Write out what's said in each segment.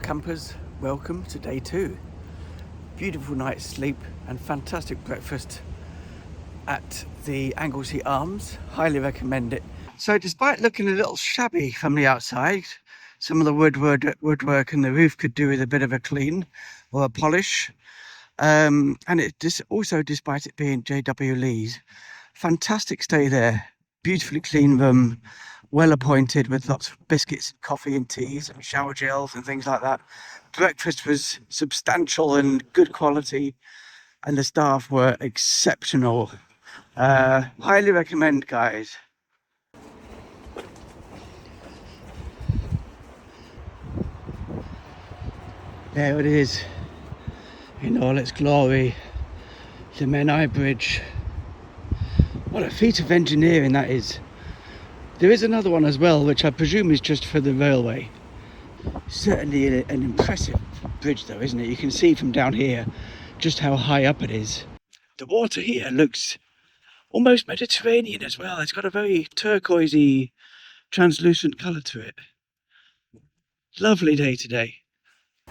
campers, welcome to day 2. Beautiful night's sleep and fantastic breakfast at the Anglesey Arms. Highly recommend it. So despite looking a little shabby from the outside, some of the woodwork and the roof could do with a bit of a clean or a polish. And also despite it being J.W. Lee's, fantastic stay there. Beautifully clean room, well appointed with lots of biscuits, coffee and teas and shower gels and things like that. Breakfast was substantial and good quality and the staff were exceptional. Highly recommend, guys. There it is in all its glory, the Menai Bridge. What a feat of engineering that is. There is another one as well, which I presume is just for the railway. Certainly an impressive bridge though, isn't it? You can see from down here just how high up it is. The water here looks almost Mediterranean as well. It's got a very turquoisey, translucent colour to it. Lovely day today.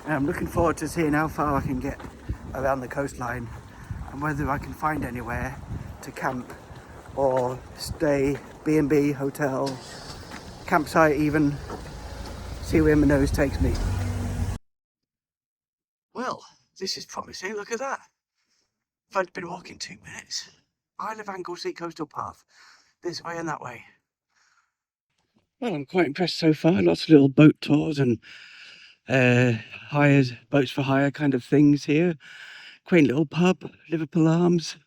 I'm looking forward to seeing how far I can get around the coastline and whether I can find anywhere to camp or stay, B&B, hotel, campsite even, see where my nose takes me. Well, this is promising, look at that. I've only been walking 2 minutes. I live Anglesey Coastal Path, this way and that way. Well, I'm quite impressed so far, lots of little boat tours and boats for hire kind of things here. Quaint little pub, Liverpool Arms.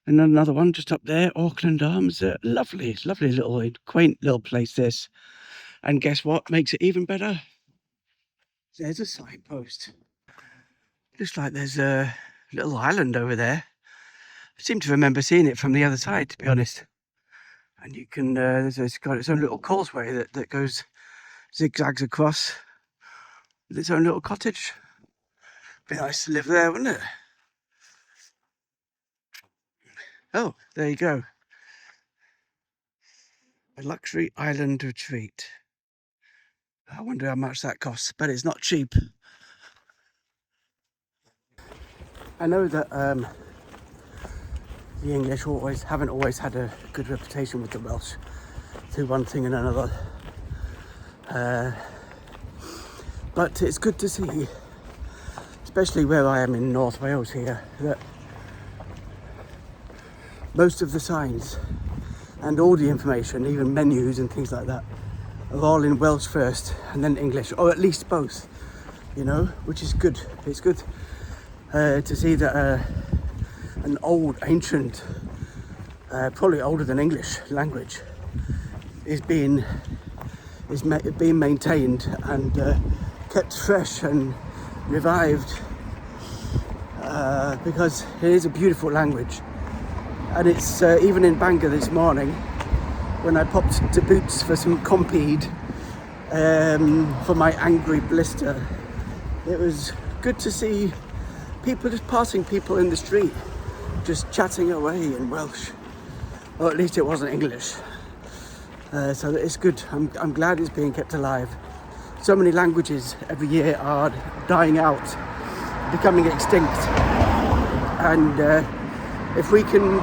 And another one just up there, Auckland Arms. Lovely little quaint little place this. And guess what makes it even better? There's a signpost. Looks like there's a little island over there. I seem to remember seeing it from the other side, to be honest. And you can, it's got its own little causeway that goes zigzags across with its own little cottage. Be nice to live there, wouldn't it? Oh, there you go. A luxury island retreat. I wonder how much that costs, but it's not cheap. I know that the English haven't always had a good reputation with the Welsh through one thing and another. But it's good to see, especially where I am in North Wales here, that most of the signs and all the information, even menus and things like that, are all in Welsh first and then English, or at least both, you know, which is good. It's good to see that an old, ancient, probably older than English language is being maintained and kept fresh and revived, because it is a beautiful language. And it's even in Bangor this morning, when I popped to Boots for some Compede for my angry blister, it was good to see people, just passing people in the street, just chatting away in Welsh, or at least it wasn't English. So it's good. I'm glad it's being kept alive. So many languages every year are dying out, becoming extinct, and if we can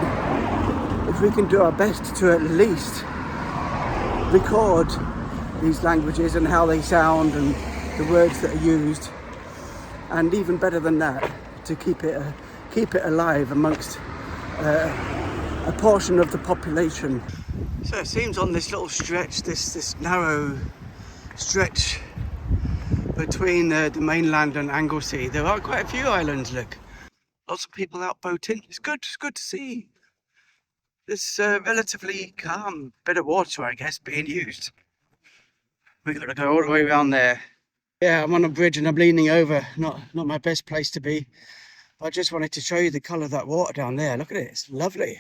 do our best to at least record these languages and how they sound and the words that are used, and even better than that, to keep it alive amongst a portion of the population. So it seems on this little stretch, this narrow stretch between the mainland and Anglesey, there are quite a few islands. Look, lots of people out boating. It's good to see this relatively calm bit of water, I guess, being used. We've got to go all the way around there. Yeah, I'm on a bridge and I'm leaning over. Not my best place to be. I just wanted to show you the colour of that water down there. Look at it, it's lovely.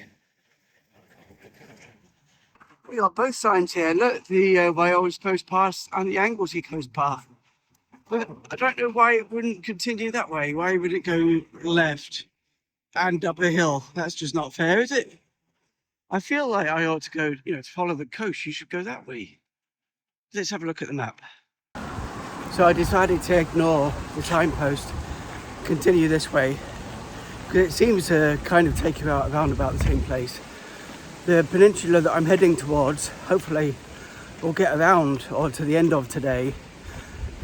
We got both signs here. Look, the Wales Coast Path and the Anglesey Coast Path. But I don't know why it wouldn't continue that way. Why would it go left and up a hill? That's just not fair, is it? I feel like I ought to go, to follow the coast. You should go that way. Let's have a look at the map. So I decided to ignore the signpost, continue this way, because it seems to kind of take you out around about the same place. The peninsula that I'm heading towards, hopefully we'll get around or to the end of today,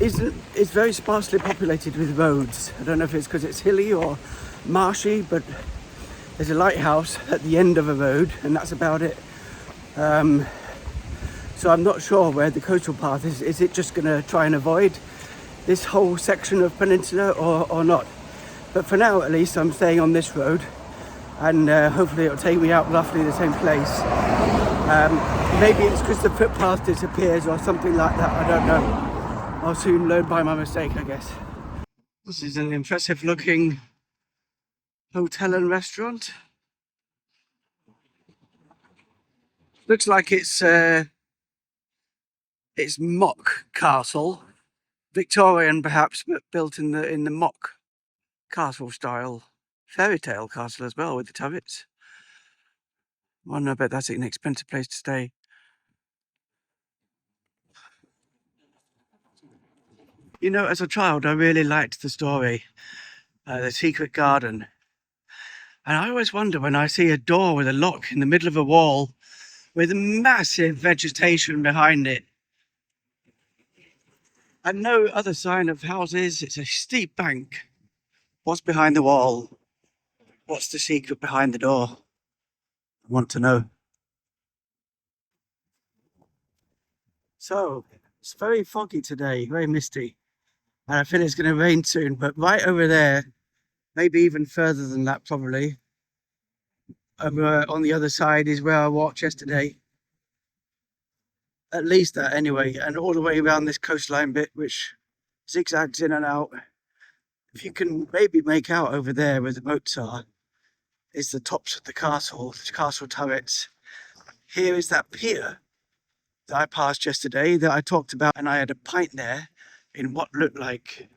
it's very sparsely populated with roads. I don't know if it's because it's hilly or marshy, but there's a lighthouse at the end of a road and that's about it. So I'm not sure where the coastal path is. Is it just going to try and avoid this whole section of peninsula or not? But for now, at least, I'm staying on this road, and hopefully it'll take me out roughly the same place. Maybe it's because the footpath disappears or something like that, I don't know. I'll soon learn by my mistake, I guess. This is an impressive looking hotel and restaurant. Looks like it's mock castle, Victorian perhaps, but built in the mock castle style. Fairy tale castle as well with the turrets. Well, I bet that's an expensive place to stay. You know, as a child, I really liked the story, The Secret Garden. And I always wonder when I see a door with a lock in the middle of a wall with massive vegetation behind it and no other sign of houses. It's a steep bank. What's behind the wall? What's the secret behind the door? I want to know. So, it's very foggy today, very misty. And I feel it's going to rain soon, but right over there, maybe even further than that probably, over on the other side is where I walked yesterday. At least that anyway, and all the way around this coastline bit, which zigzags in and out. If you can maybe make out over there where the boats are, is the tops of the castle turrets. Here is that pier that I passed yesterday that I talked about, and I had a pint there in what looked like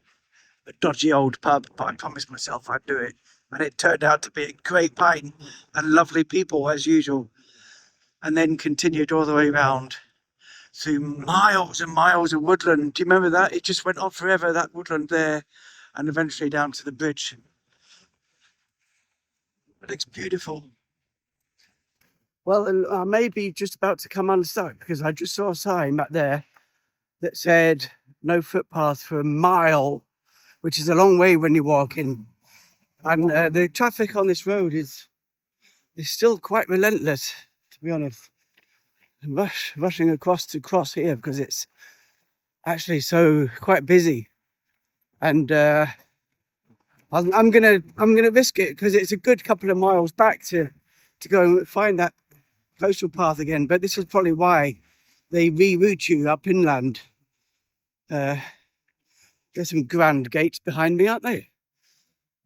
a dodgy old pub, but I promised myself I'd do it. And it turned out to be a great pint and lovely people as usual. And then continued all the way around through miles and miles of woodland. Do you remember that? It just went on forever, that woodland there, and eventually down to the bridge. But it's beautiful. Well, I may be just about to come unstuck because I just saw a sign back there that said no footpath for a mile, which is a long way when you're walking. And the traffic on this road is still quite relentless, to be honest. I'm rushing across to cross here because it's actually so quite busy. And I'm gonna risk it because it's a good couple of miles back to go and find that coastal path again. But this is probably why they reroute you up inland. There's some grand gates behind me, aren't they?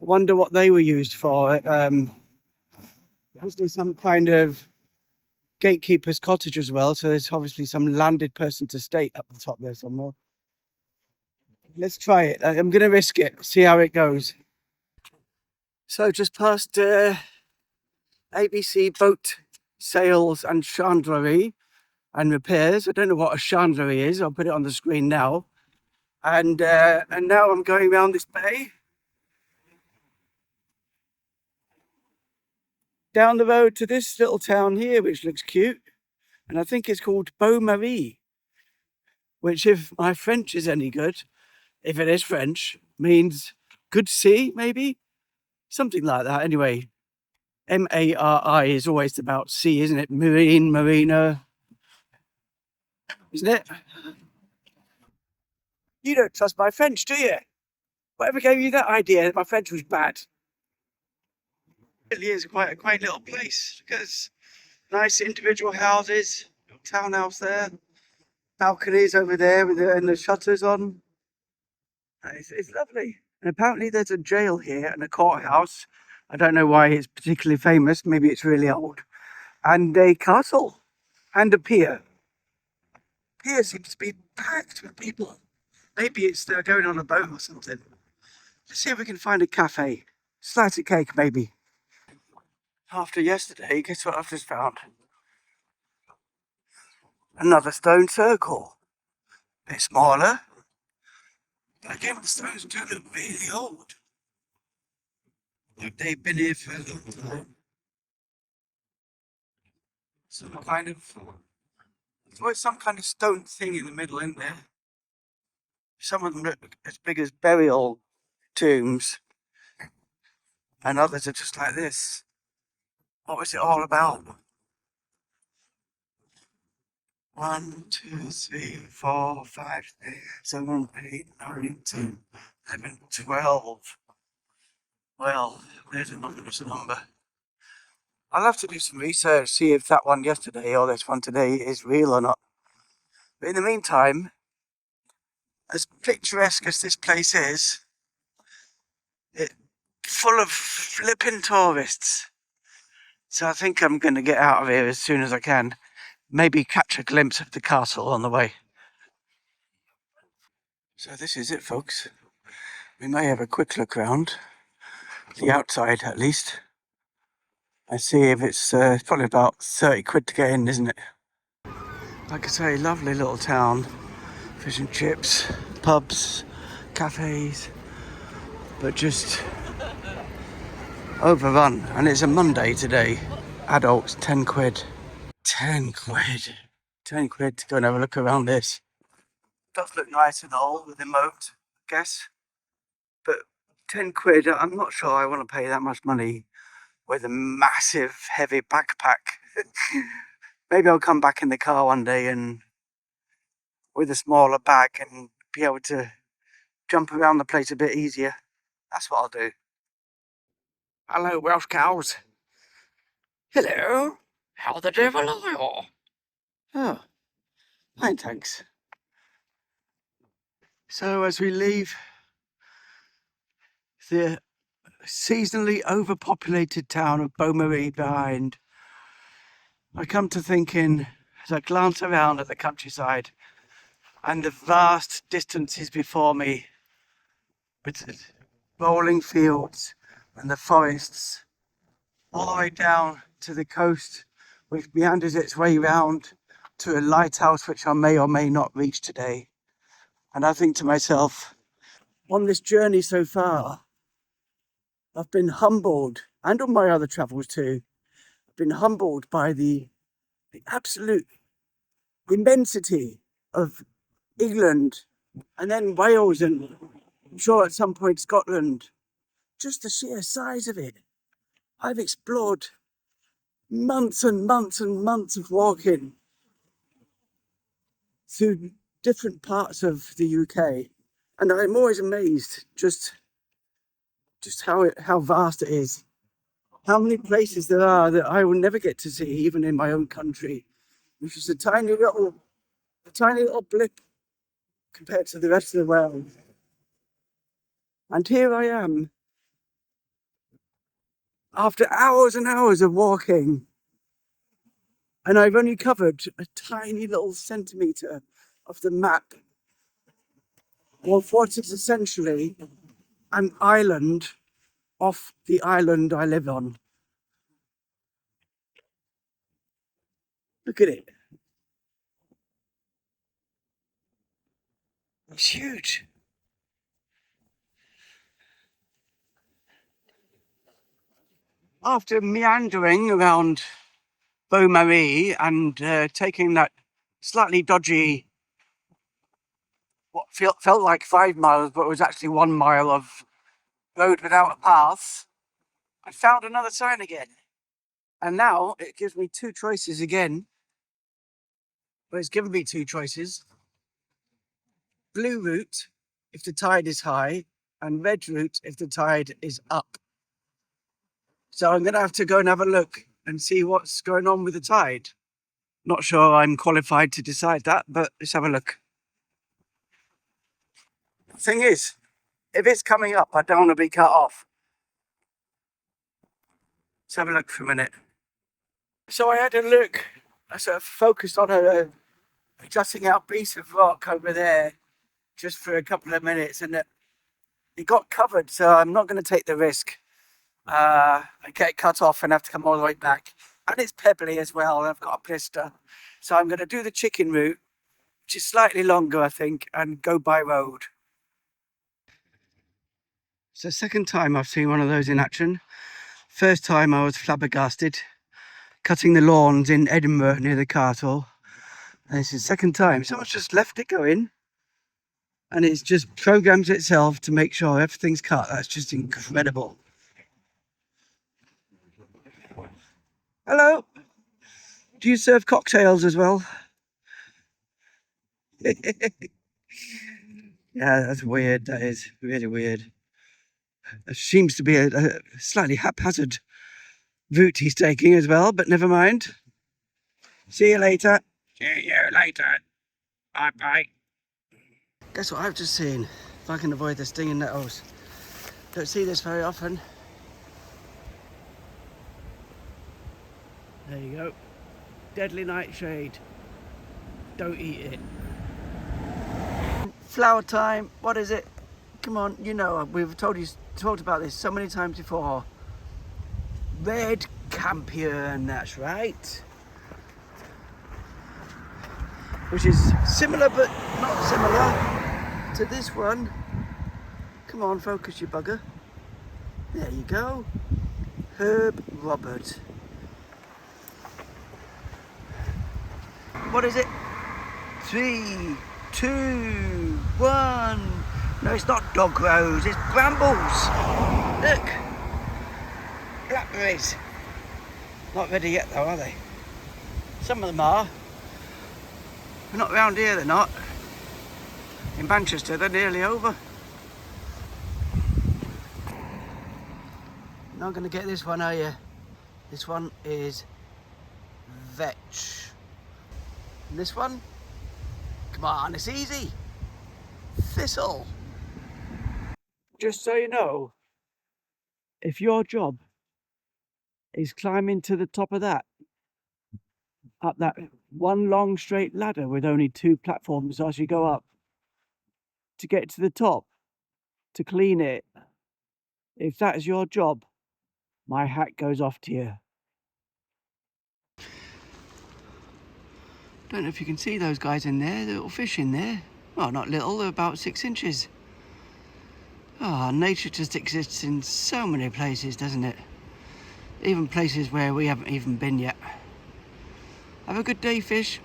I wonder what they were used for. Obviously some kind of gatekeeper's cottage as well. So there's obviously some landed person's estate up the top there somewhere. Let's try it. I'm going to risk it, see how it goes. So just past ABC Boat Sales and Chandlery and Repairs. I don't know what a chandlery is. I'll put it on the screen now. And now I'm going around this bay. Down the road to this little town here, which looks cute. And I think it's called Beaumaris, which, if my French is any good, if it is French, means good sea, maybe? Something like that. Anyway, Mari is always about sea, isn't it? Marine, marina. Isn't it? You don't trust my French, do you? Whatever gave you that idea that my French was bad? It really is quite a quaint little place. Look at this. Nice individual houses. Little townhouse there. Balconies over there with the shutters on. It's lovely. And apparently there's a jail here and a courthouse. I don't know why it's particularly famous. Maybe it's really old. And a castle. And a pier. Pier seems to be packed with people. Maybe they're going on a boat or something. Let's see if we can find a cafe. Slice of cake, maybe. After yesterday, guess what I've just found? Another stone circle. Bit smaller. But again, the stones do look really old. Like they've been here for a long time. Some kind of, there's always some kind of stone thing in the middle, isn't there? Some of them look as big as burial tombs, and others are just like this. What was it all about? 1, 2, 3, 4, 5, 6, 7, 8, 9, 10, 11, 12. Well, there's another number. I'll have to do some research, see if that one yesterday or this one today is real or not. But in the meantime, as picturesque as this place is, it's full of flipping tourists. So I think I'm going to get out of here as soon as I can. Maybe catch a glimpse of the castle on the way. So this is it, folks. We may have a quick look around, the outside at least. I see if it's probably about 30 quid to get in, isn't it? Like I say, lovely little town. Fish and chips, pubs, cafes, but just overrun. And it's a Monday today. Adults, 10 quid. 10 quid. 10 quid to go and have a look around this. Does look nice and all with the moat, I guess. But 10 quid, I'm not sure I want to pay that much money with a massive, heavy backpack. Maybe I'll come back in the car one day and with a smaller bag and be able to jump around the place a bit easier. That's what I'll do. Hello, Welsh cows. Hello. How the devil are you? Oh, fine, thanks. So as we leave the seasonally overpopulated town of Beaumaris behind, I come to thinking, as I glance around at the countryside and the vast distances before me, with the rolling fields and the forests, all the way down to the coast, which meanders its way round to a lighthouse which I may or may not reach today. And I think to myself, on this journey so far, I've been humbled, and on my other travels too, I've been humbled by the absolute immensity of England, and then Wales, and I'm sure at some point Scotland. Just the sheer size of it. I've explored months and months and months of walking through different parts of the UK, and I'm always amazed just how vast it is. How many places there are that I will never get to see, even in my own country, which is a tiny little blip compared to the rest of the world. And here I am, after hours and hours of walking, and I've only covered a tiny little centimetre of the map of what is essentially an island off the island I live on. Look at it. It's huge. After meandering around Beaumaris and taking that slightly dodgy, what felt like 5 miles, but was actually 1 mile of road without a path, I found another sign again. And now it gives me two choices again. Well, it's given me two choices. Blue route if the tide is high, and red route if the tide is up. So I'm going to have to go and have a look and see what's going on with the tide. Not sure I'm qualified to decide that, but let's have a look. Thing is, if it's coming up, I don't want to be cut off. Let's have a look for a minute. So I had a look. I sort of focused on a jutting out piece of rock over there just for a couple of minutes, and it got covered, so I'm not going to take the risk. I get cut off and have to come all the way back. And it's pebbly as well, and I've got a blister. So I'm going to do the chicken route, which is slightly longer, I think, and go by road. It's the second time I've seen one of those in action. First time I was flabbergasted, cutting the lawns in Edinburgh near the castle. And this is the second time. Someone's just left it going and it's just programs itself to make sure everything's cut. That's just incredible. Hello. Do you serve cocktails as well? Yeah, that's weird. That is really weird. It seems to be a slightly haphazard route he's taking as well, but never mind. See you later. See you later. Bye bye. Guess what I've just seen? If I can avoid the stinging nettles. Don't see this very often. There you go. Deadly nightshade. Don't eat it. Flower time. What is it? Come on, you know, we've talked about this so many times before. Red campion, that's right. Which is similar but not similar to this one. Come on, focus, you bugger. There you go. Herb Robert. What is it? 3, 2, 1. No, it's not dog rose, it's brambles. Look. Blackberries. Not ready yet though, are they? Some of them are. But not round here, they're not. In Manchester, they're nearly over. Not going to get this one, are you? This one is vetch. And this one? Come on, it's easy. Thistle. Just so you know, if your job is climbing to the top of that, up that one long straight ladder with only 2 platforms as you go up, to get to the top, to clean it, if that is your job, my hat goes off to you. Don't know if you can see those guys in there, the little fish in there. Well, not little, they're about 6 inches. Oh, nature just exists in so many places, doesn't it? Even places where we haven't even been yet. Have a good day, fish.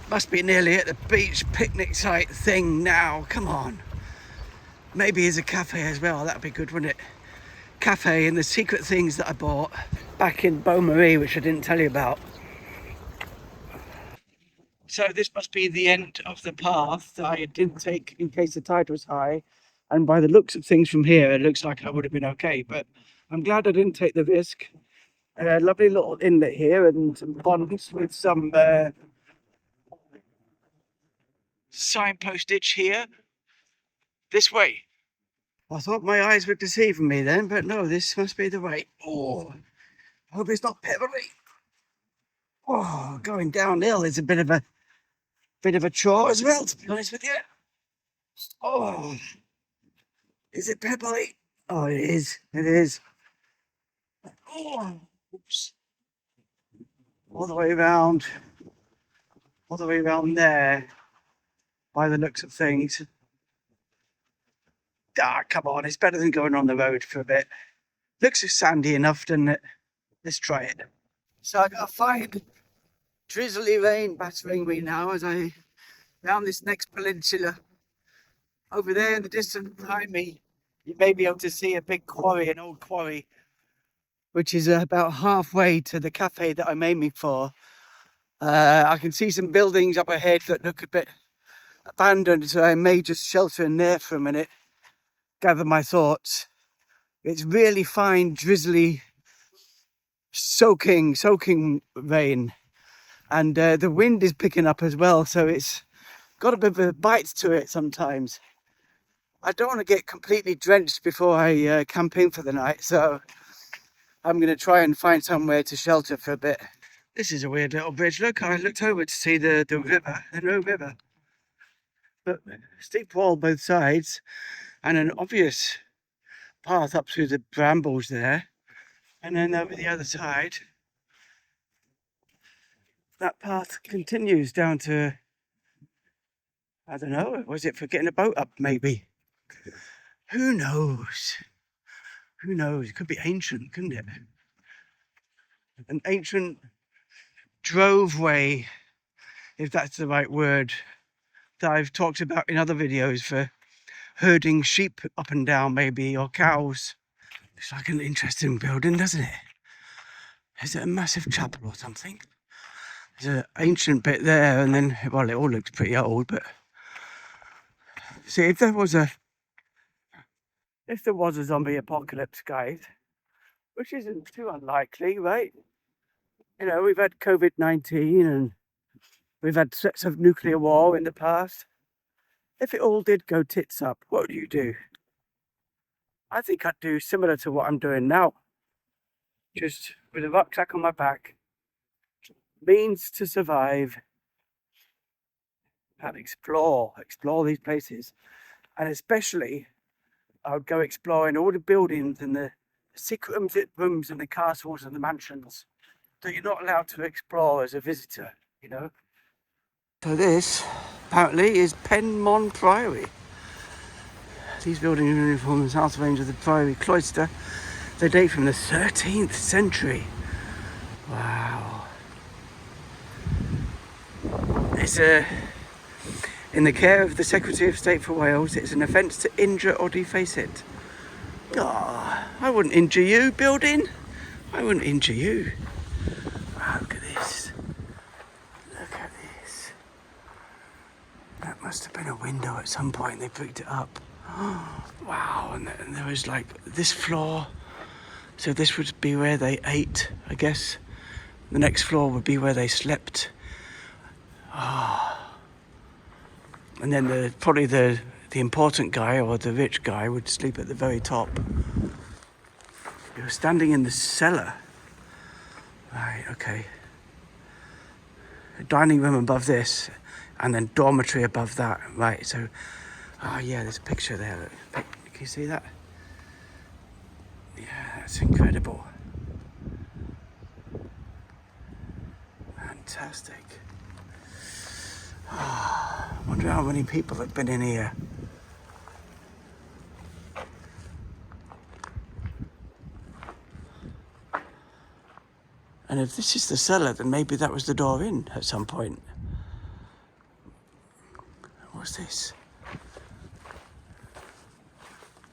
Must be nearly at the beach picnic site thing now. Come on. Maybe there's a cafe as well. That'd be good, wouldn't it? Cafe and the secret things that I bought back in Beaumaris, which I didn't tell you about. So this must be the end of the path that I didn't take in case the tide was high. And by the looks of things from here, it looks like I would have been okay. But I'm glad I didn't take the risk. Lovely little inlet here and some ponds with some signpostage here. This way. I thought my eyes were deceiving me then, but no, this must be the way. Oh, I hope it's not pebbly. Oh, going downhill is a bit of a chore as well, to be honest with you. Oh, is it pebbly? Oh, it is. It is. Oh, oops. All the way around there, by the looks of things. Ah, come on, it's better than going on the road for a bit. Looks sandy enough, doesn't it? Let's try it. So I gotta find drizzly rain battering me now as I round this next peninsula. Over there in the distance behind me, you may be able to see a big quarry, an old quarry, which is about halfway to the cafe that I'm aiming for. I can see some buildings up ahead that look a bit abandoned, so I may just shelter in there for a minute, gather my thoughts. It's really fine, drizzly, soaking rain. And the wind is picking up as well, so it's got a bit of a bite to it sometimes. I don't want to get completely drenched before I camp in for the night, so I'm going to try and find somewhere to shelter for a bit. This is a weird little bridge. Look, I looked over to see the river, the no river. But steep wall both sides and an obvious path up through the brambles there. And then over the other side, that path continues down to I don't know. Was it for getting a boat up, maybe? Who knows? Who knows? It could be ancient, couldn't it? An ancient droveway, if that's the right word, that I've talked about in other videos for herding sheep up and down, maybe, or cows. It's like an interesting building, doesn't it? Is it a massive chapel or something? There's an ancient bit there, and then, well, it all looks pretty old, but see, if there was a zombie apocalypse, guys, which isn't too unlikely, right? You know, we've had COVID-19 and we've had threats of nuclear war in the past. If it all did go tits up, what would you do? I think I'd do similar to what I'm doing now. Just with a rucksack on my back, means to survive, and explore these places. And especially, I would go exploring all the buildings and the secret rooms and the castles and the mansions that you're not allowed to explore as a visitor, you know. So this, apparently, is Penmon Priory. These buildings from the south range of the Priory cloister, they date from the 13th century. Wow. It's in the care of the Secretary of State for Wales. It's an offence to injure or deface it. Oh, I wouldn't injure you, building. I wouldn't injure you. Wow, look at this. Look at this. That must have been a window at some point. They bricked it up. Wow, and there was like this floor. So this would be where they ate, I guess. The next floor would be where they slept. And then probably the important guy or the rich guy would sleep at the very top. You're standing in the cellar. Right, okay. A dining room above this, and then dormitory above that. Right, so, yeah, there's a picture there. Can you see that? Yeah, that's incredible. Fantastic. I wonder how many people have been in here. And if this is the cellar, then maybe that was the door in at some point. What's this?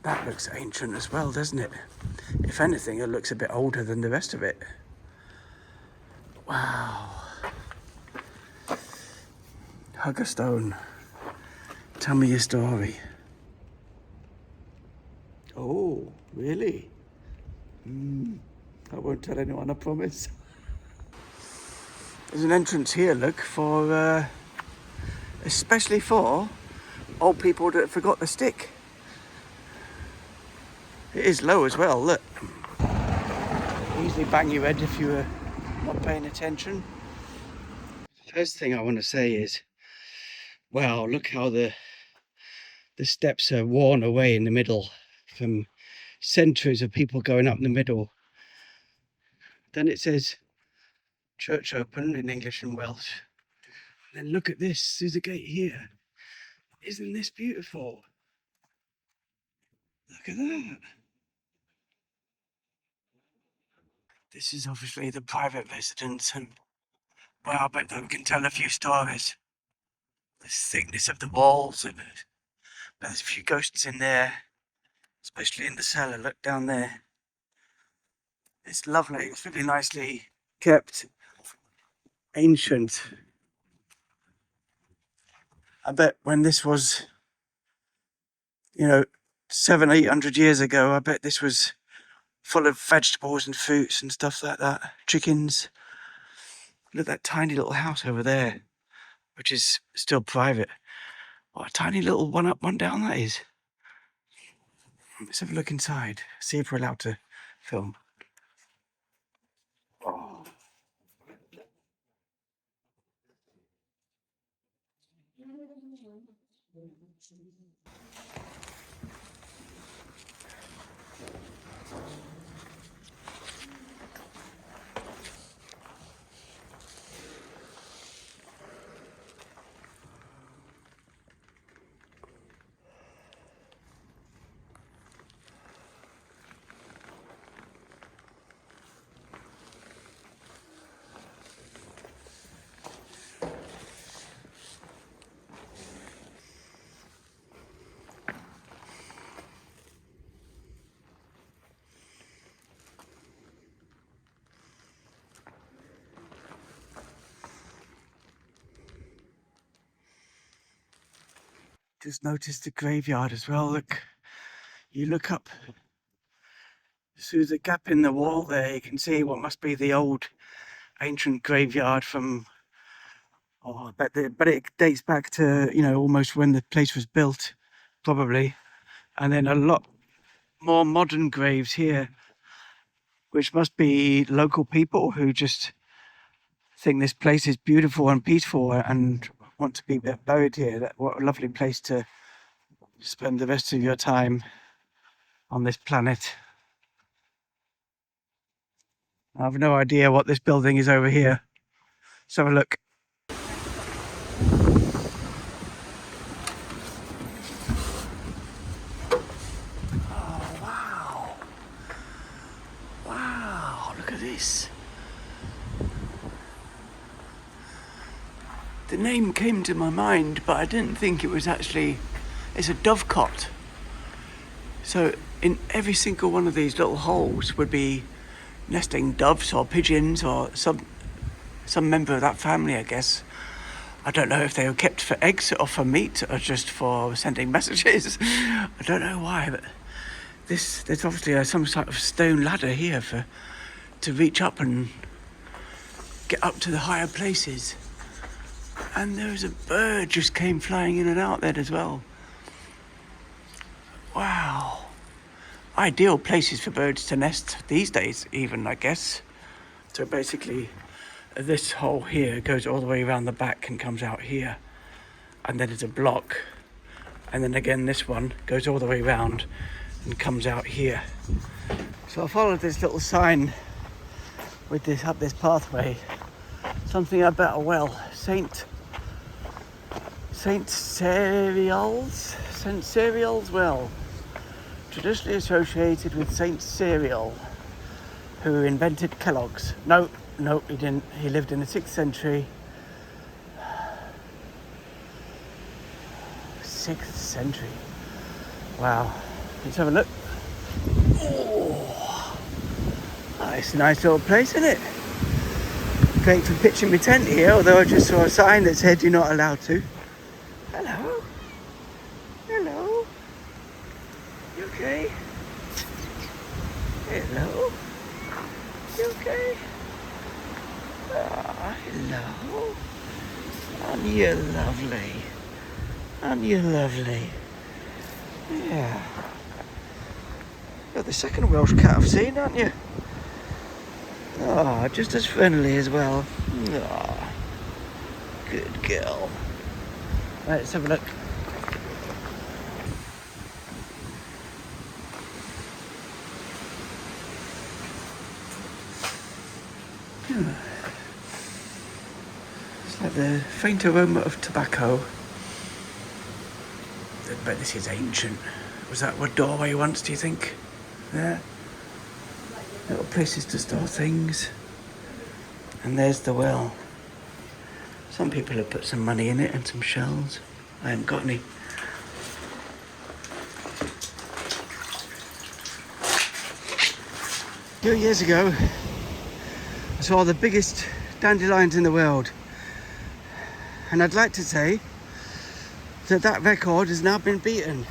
That looks ancient as well, doesn't it? If anything, it looks a bit older than the rest of it. Wow. Hug a stone. Tell me your story. Oh, really? I won't tell anyone, I promise. There's an entrance here, look, for especially for old people that forgot the stick. It is low as well, look. Easily bang your head if you were not paying attention. First thing I want to say is, wow, look how the steps are worn away in the middle from centuries of people going up in the middle. Then it says church open in English and Welsh. And then look at this, there's a gate here. Isn't this beautiful? Look at that. This is obviously the private residence, and well, I bet we can tell a few stories. The thickness of the walls, and there's a few ghosts in there, especially in the cellar. Look down there. It's lovely. It's really nicely kept. Ancient. I bet when this was, 700-800 years ago, I bet this was full of vegetables and fruits and stuff like that. Chickens. Look at that tiny little house over there, which is still private. What a tiny little one up, one down that is. Let's have a look inside, see if we're allowed to film. Oh. Just noticed the graveyard as well. Look, you look up through the gap in the wall there, you can see what must be the old ancient graveyard from, oh, but it dates back to, you know, almost when the place was built, probably. And then a lot more modern graves here, which must be local people who just think this place is beautiful and peaceful and want to be buried here. What a lovely place to spend the rest of your time on this planet. I have no idea what this building is over here. Let's have a look. Oh, wow. Wow, look at this. The name came to my mind, but I didn't think it was actually... It's a dovecot. So in every single one of these little holes would be nesting doves or pigeons or some member of that family, I guess. I don't know if they were kept for eggs or for meat or just for sending messages. I don't know why, but there's obviously some sort of stone ladder here to reach up and get up to the higher places. And there was a bird just came flying in and out there as well. Wow. Ideal places for birds to nest these days, even, I guess. So basically, this hole here goes all the way around the back and comes out here. And then it's a block. And then again, this one goes all the way around and comes out here. So I followed this little sign with this up this pathway. Something about a well. St. Cereal's well. Traditionally associated with Saint Cereal, who invented Kellogg's. No, he didn't. He lived in the 6th century. 6th century. Wow. Let's have a look. Oh, it's a nice little place, isn't it? Great for pitching my tent here, although I just saw a sign that said you're not allowed to. Hello? Hello? You okay? Hello? You okay? Ah, hello? Aren't you lovely? Aren't you lovely? Yeah. You're the second Welsh cat I've seen, aren't you? Ah, just as friendly as well. Ah, good girl. Right, let's have a look. It's like the faint aroma of tobacco. I bet this is ancient. Was that a doorway once, do you think? There. Little places to store things. And there's the well. Some people have put some money in it and some shells. I haven't got any. A few years ago, I saw the biggest dandelions in the world. And I'd like to say that record has now been beaten.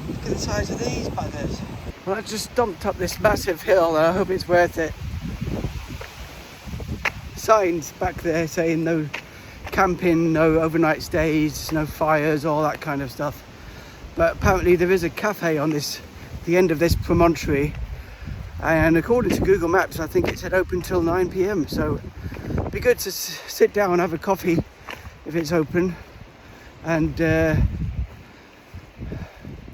Look at the size of these buggers. Well, I just stomped up this massive hill and I hope it's worth it. Signs back there saying no camping, no overnight stays, no fires, all that kind of stuff. But apparently there is a cafe on the end of this promontory. And according to Google Maps, I think it said open till 9 p.m. So it'd be good to sit down and have a coffee if it's open and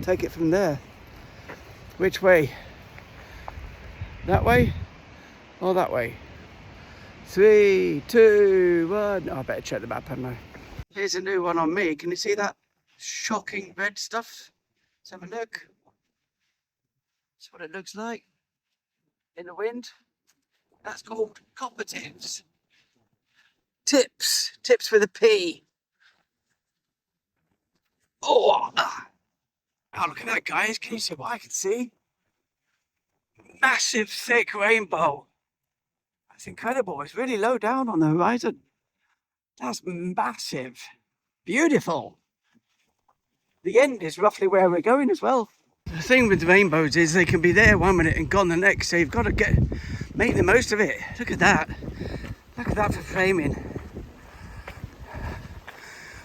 take it from there. Which way? That way or that way? 3, 2, 1. Oh, I better check the map, hadn't I? Here's a new one on me. Can you see that shocking red stuff? Let's have a look. That's what it looks like in the wind. That's called copper tips. Tips with a P. Oh, look at that, guys. Can you see what I can see? Massive, thick rainbow. That's incredible. It's really low down on the horizon. That's massive. Beautiful. the end is roughly where we're going as well. The thing with the rainbows is they can be there one minute and gone the next, so you've got to make the most of it. Look at that. Look at that for framing.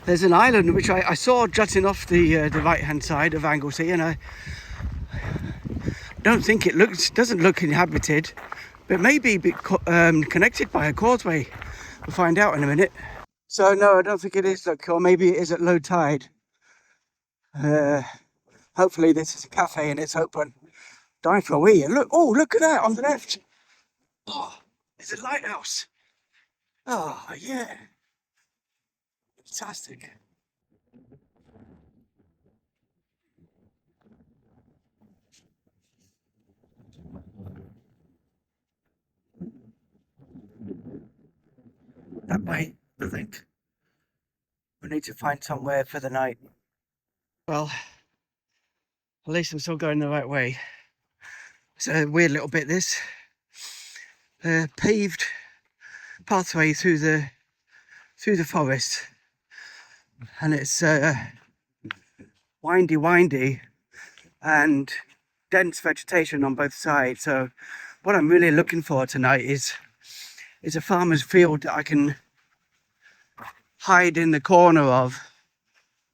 There's an island which I saw jutting off the right hand side of Anglesey, and I don't think doesn't look inhabited, but maybe connected by a causeway. We'll find out in a minute. So no, I don't think it is, look, or maybe it is at low tide. Hopefully this is a cafe and it's open. Dying for a wee. And look at that on the left. Oh, it's a lighthouse. Oh yeah, fantastic. That way, I think. We need to find somewhere for the night. Well, at least I'm still going the right way. It's a weird little bit, this. Paved pathway through the forest. And it's windy and dense vegetation on both sides. So what I'm really looking for tonight is a farmer's field that I can hide in the corner of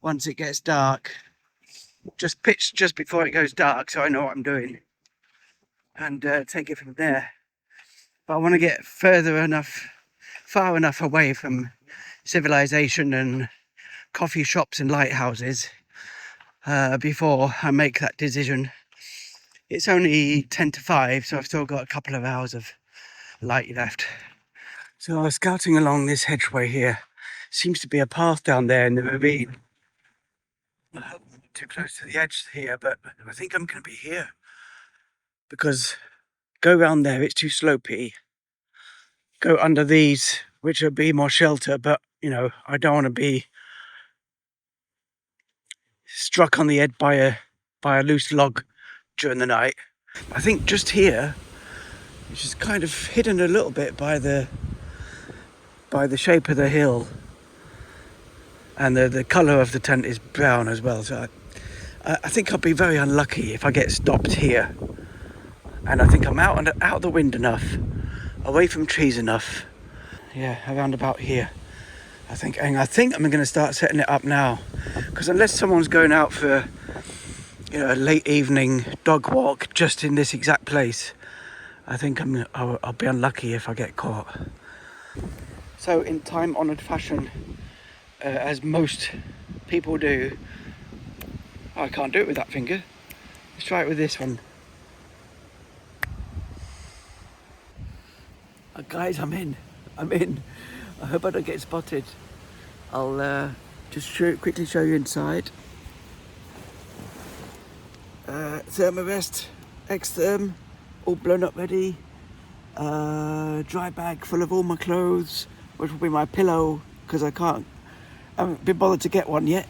once it gets dark. Just pitch just before it goes dark so I know what I'm doing, and take it from there. But I want to get far enough away from civilization and coffee shops and lighthouses before I make that decision. It's only 10 to 5, so I've still got a couple of hours of light left. So I was scouting along this hedgeway here. Seems to be a path down there in the ravine. I hope I'm not too close to the edge here, but I think I'm going to be here. Because go round there, it's too slopey. Go under these, which will be more shelter, but, you know, I don't want to be struck on the head by a loose log during the night. I think just here, which is kind of hidden a little bit by the shape of the hill, and the colour of the tent is brown as well. So I think I'll be very unlucky if I get stopped here. And I think I'm out the wind enough, away from trees enough. Yeah, around about here. I think I'm going to start setting it up now, because unless someone's going out for, you know, a late evening dog walk just in this exact place, I think I'll be unlucky if I get caught. So in time-honoured fashion, as most people do, I can't do it with that finger. Let's try it with this one. Guys, I'm in. I hope I don't get spotted. I'll just quickly show you inside. Thermarest, X-Therm, all blown up ready. Dry bag full of all my clothes, which will be my pillow, because I haven't been bothered to get one yet.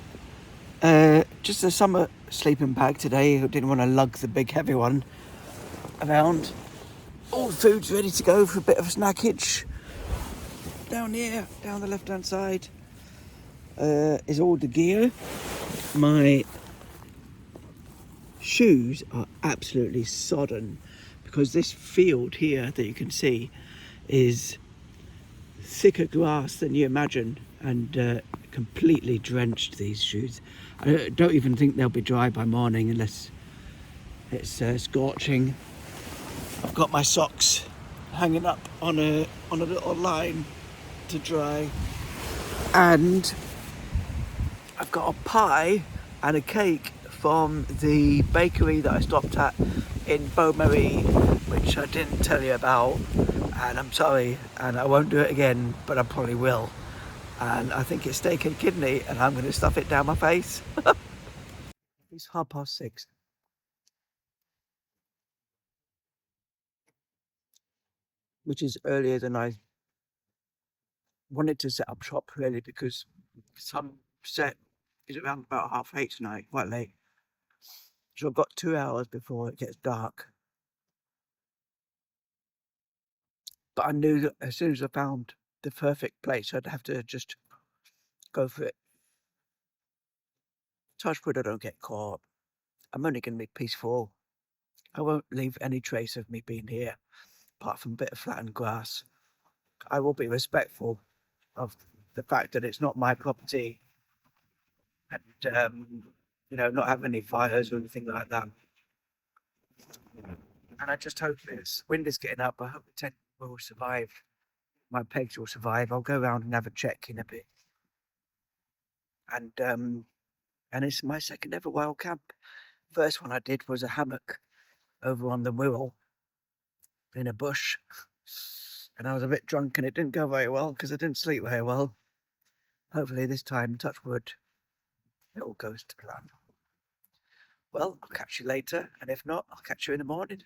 Just a summer sleeping bag today. I didn't want to lug the big heavy one around. All food's ready to go for a bit of a snackage. Down here, down the left hand side, is all the gear. My shoes are absolutely sodden, because this field here that you can see is thicker grass than you imagine, and completely drenched, these shoes. I don't even think they'll be dry by morning unless it's scorching. I've got my socks hanging up on a little line to dry, and I've got a pie and a cake from the bakery that I stopped at in Beaumaris, which I didn't tell you about, and I'm sorry, and I won't do it again, but I probably will. And I think it's steak and kidney, and I'm going to stuff it down my face. It's 6:30, which is earlier than I wanted to set up shop, really, because sunset is around about 8:30 tonight, quite late. So I've got 2 hours before it gets dark. But I knew that as soon as I found the perfect place, I'd have to just go for it. touch wood I don't get caught. I'm only going to be peaceful. I won't leave any trace of me being here, apart from a bit of flattened grass. I will be respectful of the fact that it's not my property, and not have any fires or anything like that. And I just hope this wind is getting up. I hope the tent will survive. My pegs will survive. I'll go around and have a check in a bit. And it's my second ever wild camp. First one I did was a hammock over on the Wirral in a bush. And I was a bit drunk and it didn't go very well because I didn't sleep very well. Hopefully this time, touch wood, it all goes to plan. Well, I'll catch you later, and if not, I'll catch you in the morning.